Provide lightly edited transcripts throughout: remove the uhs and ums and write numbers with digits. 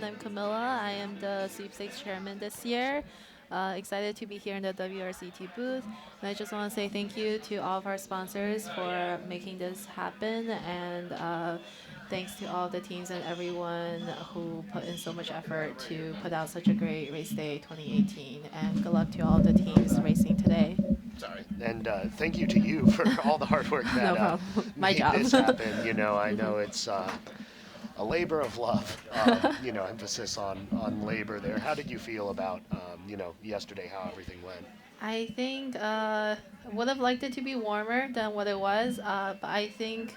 everyone. I'm Camilla. I am the sweepstakes chairman this year. Excited to be here in the WRCT booth. And I just want to say thank you to all of our sponsors for making this happen. And thanks to all the teams and everyone who put in so much effort to put out such a great race day 2018. And good luck to all the teams racing today. Sorry. And thank you to you for all the hard work No that problem. My made job. this happen. I know it's a labor of love, emphasis on labor there. How did you feel about, yesterday, how everything went? I think would have liked it to be warmer than what it was, but I think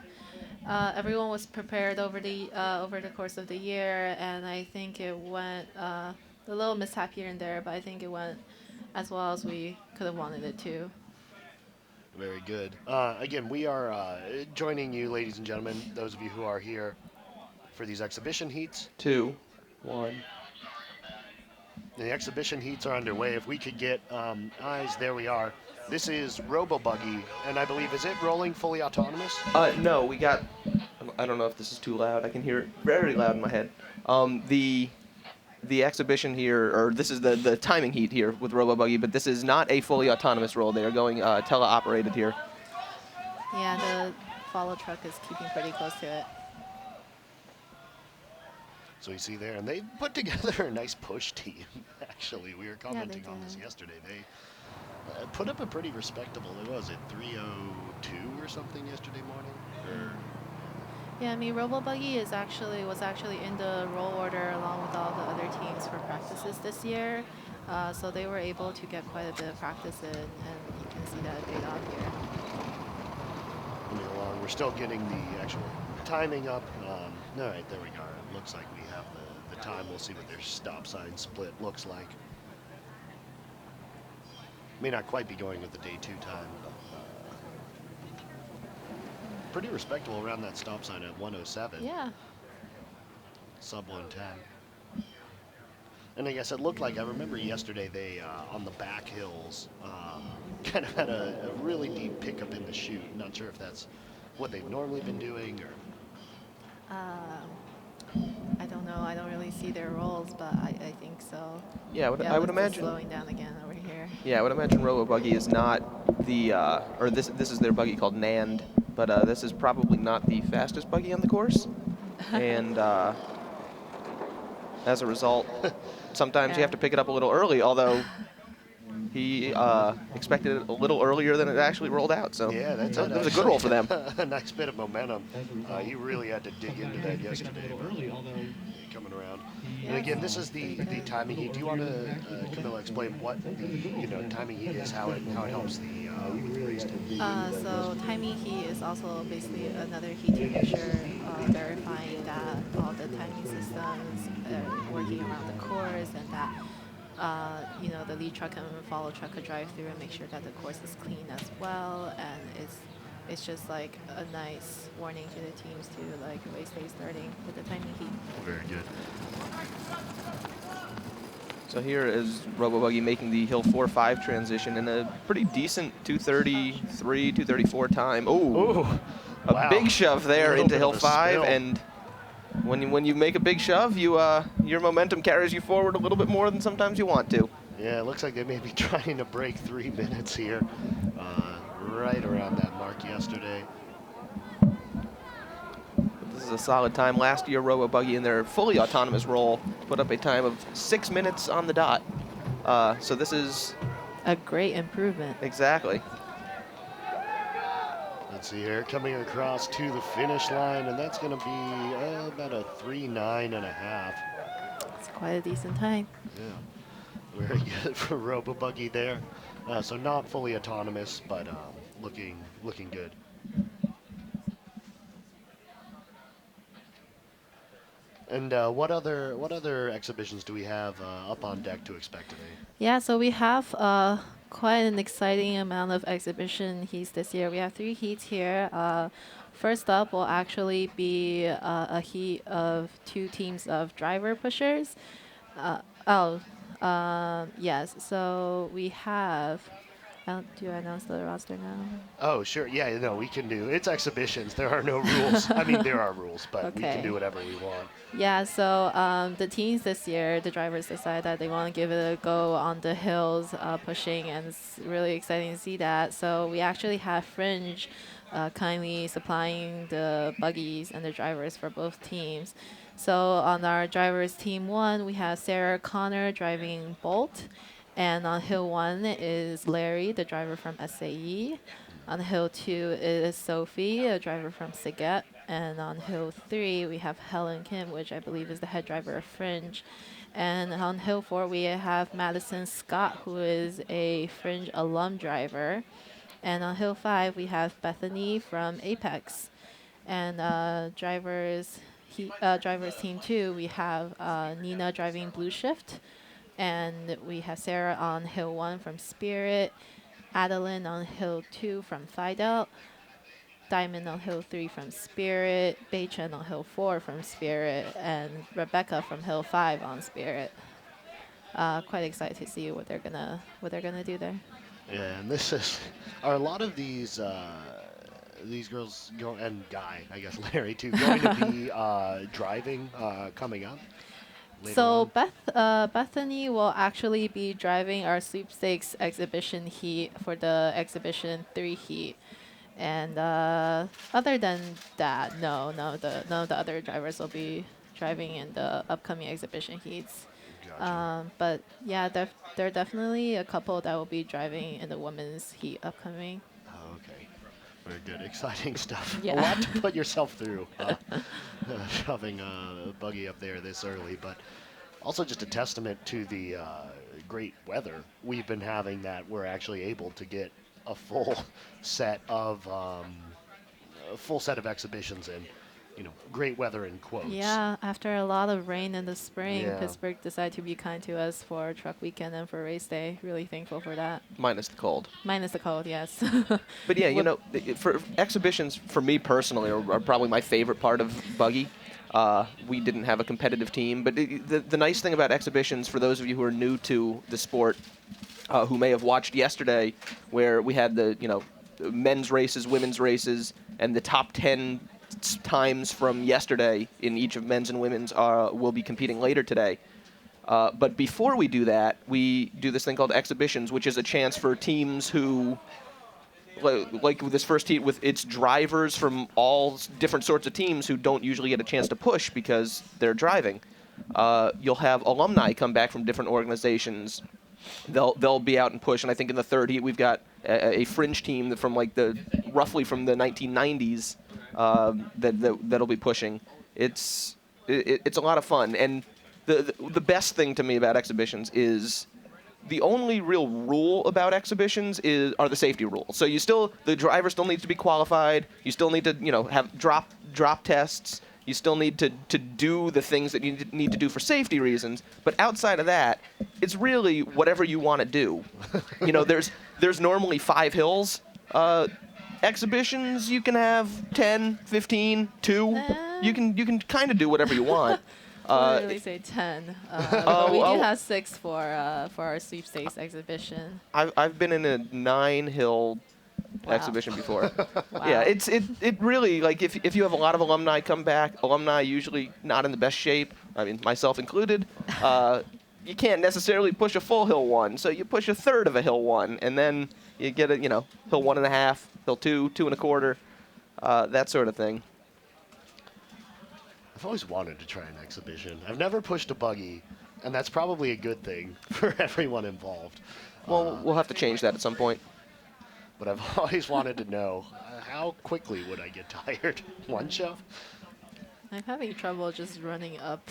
everyone was prepared over the course of the year, and I think it went a little mishap here and there, but I think it went as well as we could have wanted it to. Very good. Again, we are joining you, ladies and gentlemen, those of you who are here for these exhibition heats. 2, 1. The exhibition heats are underway. If we could get eyes, there we are. This is Buggy, and I believe, is it rolling fully autonomous? No, we got. I don't know if this is too loud. I can hear it very loud in my head. The exhibition here, or this is the timing heat here with Buggy, but this is not a fully autonomous roll. They are going tele-operated here. Yeah, the follow truck is keeping pretty close to it. So you see there, and they put together a nice push team, actually. We were commenting on this yesterday. They put up a pretty respectable, what was it, 3:02 or something yesterday morning? Yeah, I mean, Buggy was actually in the roll order along with all the other teams for practices this year. So they were able to get quite a bit of practice in, and you can see that it paid off here. Moving along, we're still getting the actual timing up. All right, there we go. It looks like we have the time. We'll see what their stop sign split looks like. May not quite be going with the Day 2 time. Pretty respectable around that stop sign at 107. Yeah. Sub 110. And I guess it looked like, I remember yesterday they, on the back hills, kind of had a really deep pickup in the chute. Not sure if that's what they've normally been doing or... I don't know. I don't really see their rolls, but I think so. Yeah, I would imagine slowing down again over here. Yeah, I would imagine Buggy is not the or this is their buggy called Nand, but this is probably not the fastest buggy on the course, and as a result, sometimes you have to pick it up a little early. Although he expected it a little earlier than it actually rolled out, so yeah, that was a good roll for them. A nice bit of momentum. You really had to dig into that yesterday. Coming around. And again, this is the timing heat. Do you want to, Camilla, explain what the timing heat is, how it helps the race team? So timing heat is also basically another heat to make sure verifying that all the timing systems are working around the course and that the lead truck and follow truck could drive through and make sure that the course is clean as well. And it's just like a nice warning to the teams to like race day starting with the timing heat. Very good. So here is Buggy making the Hill 4-5 transition in a pretty decent 2:33, 2:34 time. Oh, a big shove there into Hill 5, and when you make a big shove, your momentum carries you forward a little bit more than sometimes you want to. Yeah, it looks like they may be trying to break 3 minutes here, right around that mark yesterday. This is a solid time. Last year, Buggy in their fully autonomous roll put up a time of 6 minutes on the dot. So this is a great improvement. Exactly. Let's see here, coming across to the finish line, and that's going to be about a 3:09.5. It's quite a decent time. Yeah, very good for Buggy there. So not fully autonomous, but looking good. And what other exhibitions do we have up on deck to expect today? Yeah, so we have quite an exciting amount of exhibition heats this year. We have 3 heats here. First up will actually be a heat of 2 teams of driver pushers. Yes, so we have Do I announce the roster now? Oh, sure. Yeah, no, we can do. It's exhibitions. There are no rules. I mean, there are rules, but we can do Okay. whatever we want. Yeah, so the teams this year, the drivers decided that they want to give it a go on the hills, pushing, and it's really exciting to see that. So we actually have Fringe kindly supplying the buggies and the drivers for both teams. So on our drivers team 1, we have Sarah Connor driving Bolt, and on hill 1 is Larry, the driver from SAE. On hill 2 is Sophie, a driver from Siget. And on hill 3, we have Helen Kim, which I believe is the head driver of Fringe. And on hill 4, we have Madison Scott, who is a Fringe alum driver. And on hill 5, we have Bethany from Apex. And drivers team 2, we have Nina driving Blue Shift. And we have Sarah on hill 1 from Spirit. Adeline on hill 2 from Fidel. Diamond on hill 3 from Spirit. Beichen on hill 4 from Spirit. And Rebecca from hill 5 on Spirit. Quite excited to see what they're gonna do there. Yeah, and this is are a lot of these girls go and guy, I guess Larry too, going to be driving coming up later So on. Bethany will actually be driving our sweepstakes exhibition heat for the exhibition 3 heat. And other than that, none of the other drivers will be driving in the upcoming exhibition heats. Gotcha. But yeah, there are definitely a couple that will be driving in the women's heat upcoming. Oh, okay. Very good. Exciting stuff. A Yeah. lot to put yourself through, shoving a buggy up there this early, but also just a testament to the great weather we've been having, that we're actually able to get a set of a full set of exhibitions in, great weather in quotes. Yeah, after a lot of rain in the spring, Yeah. Pittsburgh decided to be kind to us for truck weekend and for race day. Really thankful for that. Minus the cold. Minus the cold, yes. But yeah, What- for exhibitions, for me personally, are probably my favorite part of Buggy. We didn't have a competitive team, but the nice thing about exhibitions, for those of you who are new to the sport, who may have watched yesterday, where we had the men's races, women's races, and the top 10 times from yesterday in each of men's and women's will be competing later today. But before we do that, we do this thing called exhibitions, which is a chance for teams who, like with this first heat, with its drivers from all different sorts of teams who don't usually get a chance to push because they're driving. You'll have alumni come back from different organizations. They'll be out and push, and I think in the third heat we've got a fringe team that from roughly from the 1990s that'll be pushing. It's a lot of fun, and the best thing to me about exhibitions is the only real rule about exhibitions are the safety rules. So the driver still needs to be qualified. You still need to have drop tests. You still need to do the things that you need to do for safety reasons. But outside of that, it's really whatever you want to do. There's normally 5 hills. Exhibitions, you can have 10, 15, 2. You can kind of do whatever you want. I would really say 10. But we do have 6 for our sweepstakes exhibition. I've been in a 9-hill exhibition before. Wow. Yeah, it really, if you have a lot of alumni come back, alumni usually not in the best shape, I mean myself included, you can't necessarily push a full hill 1, so you push a third of a hill 1, and then you get a hill 1.5, hill 2, 2.25, that sort of thing. I've always wanted to try an exhibition. I've never pushed a buggy, and that's probably a good thing for everyone involved. Well, we'll have to change that at some point. But I've always wanted to know, how quickly would I get tired? One shove? I'm having trouble just running up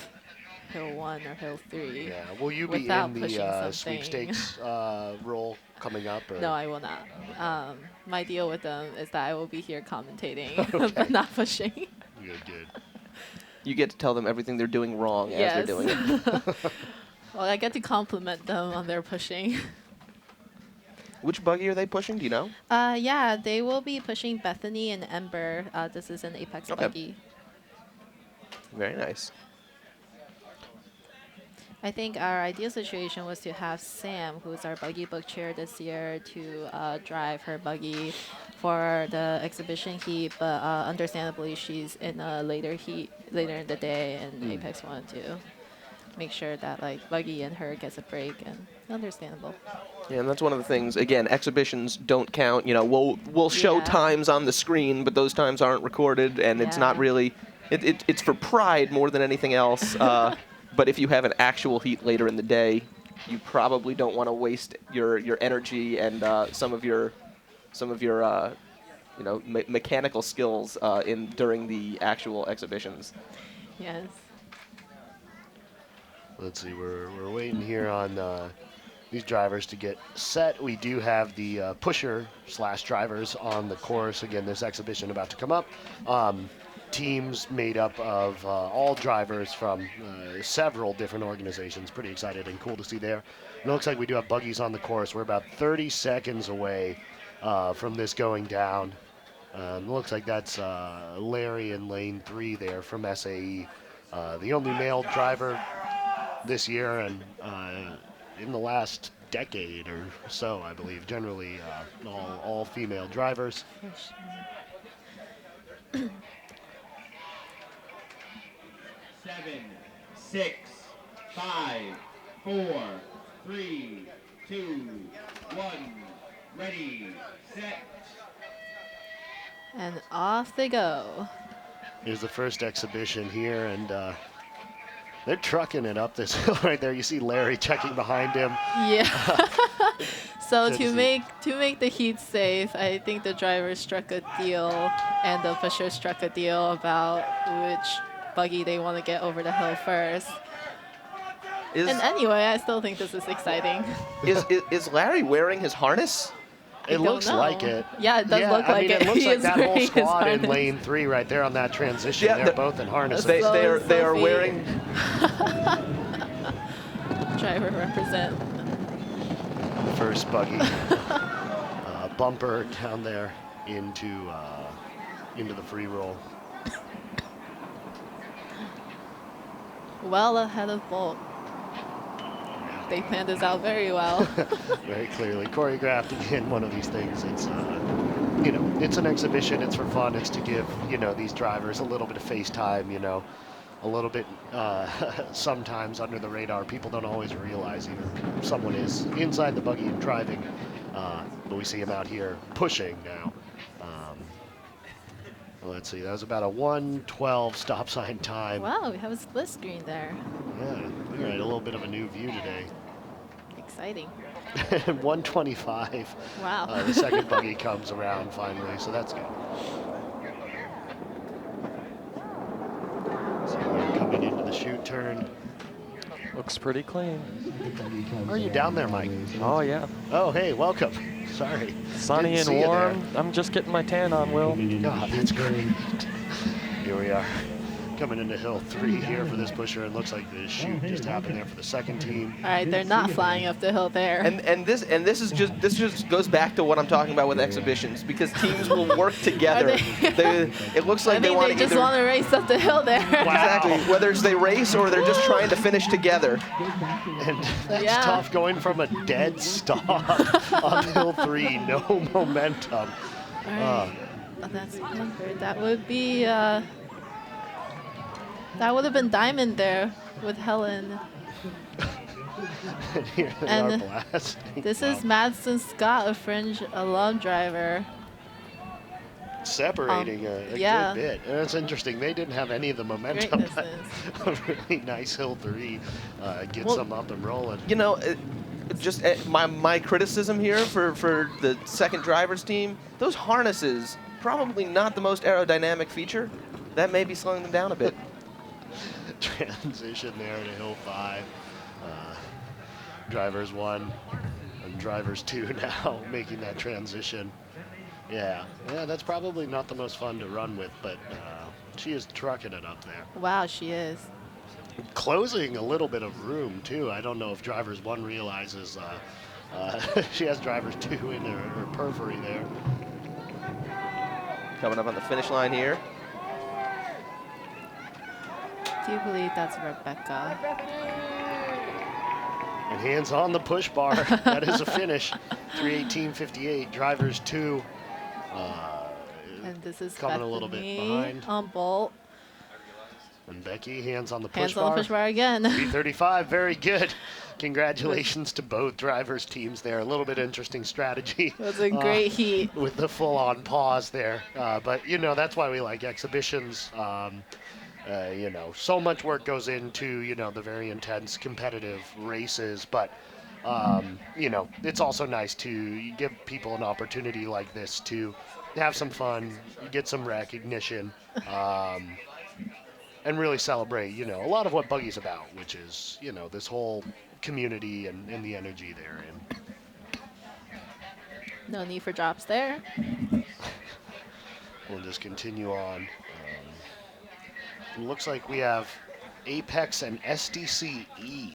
hill 1 or hill 3. Yeah. Will you be without in pushing the something. sweepstakes role coming up? Or? No, I will not. My deal with them is that I will be here commentating, Okay. but not pushing. Good. You get to tell them everything they're doing wrong as they're doing it. Well, I get to compliment them on their pushing. Which buggy are they pushing? Do you know? Yeah, they will be pushing Bethany and Ember. This is an Apex Okay. buggy. Very nice. I think our ideal situation was to have Sam, who's our buggy book chair this year, to drive her buggy for the exhibition heat, but understandably she's in a later heat later in the day, and Apex wanted to make sure that like Buggy and her gets a break, and understandable. Yeah, and that's one of the things. Again, exhibitions don't count. You know, we'll show Yeah. times on the screen, but those times aren't recorded, and it's not Yeah. really. It's for pride more than anything else. But if you have an actual heat later in the day, you probably don't want to waste your energy and some of your you know mechanical skills in during the actual exhibitions. Yes. Let's see, we're waiting here on these drivers to get set. We do have the pusher/drivers on the course. Again, this exhibition about to come up. Teams made up of all drivers from several different organizations. Pretty excited and cool to see there. And it looks like we do have buggies on the course. We're about 30 seconds away from this going down. Looks like that's Larry in lane 3 there from SAE. The only male driver this year and in the last decade or so, I believe. Generally, all female drivers. 7, 6, 5, 4, 3, 2, 1. Ready, set. And off they go. Here's the first exhibition here, and they're trucking it up this hill right there. You see Larry checking behind him. Yeah. So Good to to see. make the heat safe, I think the driver struck a deal and the pusher struck a deal about which buggy they want to get over the hill first. Is And anyway, I still think this is exciting. is Larry wearing his harness? It don't looks know. like it. Yeah, it does look I like mean, it. it looks He like is that whole wearing his squad in harness. lane 3 right there on that transition. Yeah, They're both in harnesses. They are Sophie. wearing. Driver represent. First buggy. Bumper down there into the free roll. Well ahead of Bolt. They planned this out very well. Very clearly choreographed. Again, one of these things. It's it's an exhibition. It's for fun. It's to give these drivers a little bit of face time. A little bit sometimes under the radar. People don't always realize either someone is inside the buggy and driving, but we see him out here pushing now. Let's see. That was about a 1:12 stop sign time. Wow, we have a split screen there. Yeah. All right. A little bit of a new view today. Exciting. 1:25. Wow. The second buggy comes around finally, so that's good. So we're coming into the chute turn. Looks pretty clean. Are you down there, Mike? Oh, yeah. Oh, hey, welcome. Sorry. Sunny Didn't and see you warm. I'm just getting my tan on, Will. there. God, that's great. Here we are. Coming into hill 3 here for this pusher, and looks like the chute just happened there for the second team. All right, they're not flying up the hill there. And this just goes back to what I'm talking about with exhibitions, because teams will work together. It looks like I they think want they to just either want to race up the hill there. exactly whether it's they race or they're just trying to finish together. And that's Yeah. tough going from a dead stop on hill 3, no momentum. All right. Oh, that's 100. That would be. That would have been Diamond there with Helen. And here they And are blasting. This is Madsen Scott, a Fringe alum driver. Separating a yeah. good bit. And it's interesting. They didn't have any of the momentum. Great But distance. a really nice hill 3 gets Well, them up and rolling. You know, just my criticism here for the second driver's team, those harnesses probably not the most aerodynamic feature. That may be slowing them down a bit. Transition there to hill 5. Drivers 1 and drivers 2 now making that transition. Yeah, that's probably not the most fun to run with, but she is trucking it up there. Wow, she is. Closing a little bit of room too. I don't know if drivers 1 realizes she has drivers 2 in her periphery there. Coming up on the finish line here. Do you believe that's Rebecca? And hands on the push bar. That is a finish. 3:18.58. Drivers 2. And this is coming a little bit Bethany behind. on Bolt. And Becky, hands on the push Hands bar. on the push bar again. 3:35, very good. Congratulations to both drivers' teams there. A little bit interesting strategy. It was a great heat. With the full-on pause there. But, you know, that's why we like exhibitions. You know, so much work goes into, you know, the very intense competitive races. But, you know, it's also nice to give people an opportunity like this to have some fun, get some recognition, and really celebrate, you know, a lot of what Buggy's about, which is, you know, this whole community and the energy therein. No need for drops there. We'll just continue on. It looks like we have Apex and SDCE